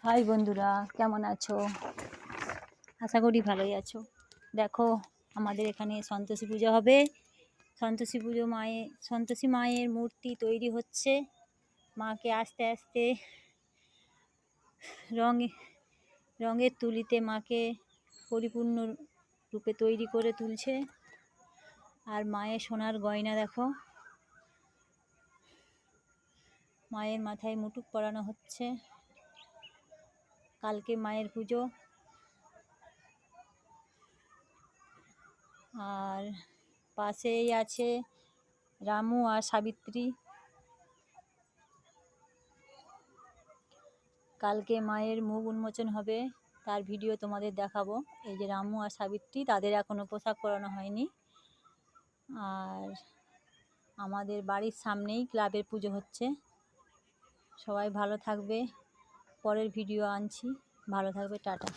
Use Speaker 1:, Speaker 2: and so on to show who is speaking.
Speaker 1: High বন্ধুরা, কেমন আছো? আশা করি ভালোই আছো। দেখো, আমাদের এখানে সন্তোষী পুজো হবে। সন্তোষী মায়ের মূর্তি তৈরি হচ্ছে। মাকে আস্তে আস্তে রঙে রঙের তুলিতে মাকে পরিপূর্ণ রূপে তৈরি করে তুলছে। আর মায়ের সোনার গয়না দেখো, মায়ের মাথায় মুকুট পরানো হচ্ছে। কালকে মায়ের পুজো। আর পাশেই আছে রামু আর সাবিত্রী। কালকে মায়ের মুখ উন্মোচন হবে, তার ভিডিও তোমাদের দেখাবো। এই যে রামু আর সাবিত্রী, তাদের এখনো পোশাক পরানো হয়নি। আর আমাদের বাড়ির সামনেই ক্লাবের পুজো হচ্ছে। সবাই ভালো থাকবে, পরের ভিডিও আনছি। ভালো থাকবে, টাটা।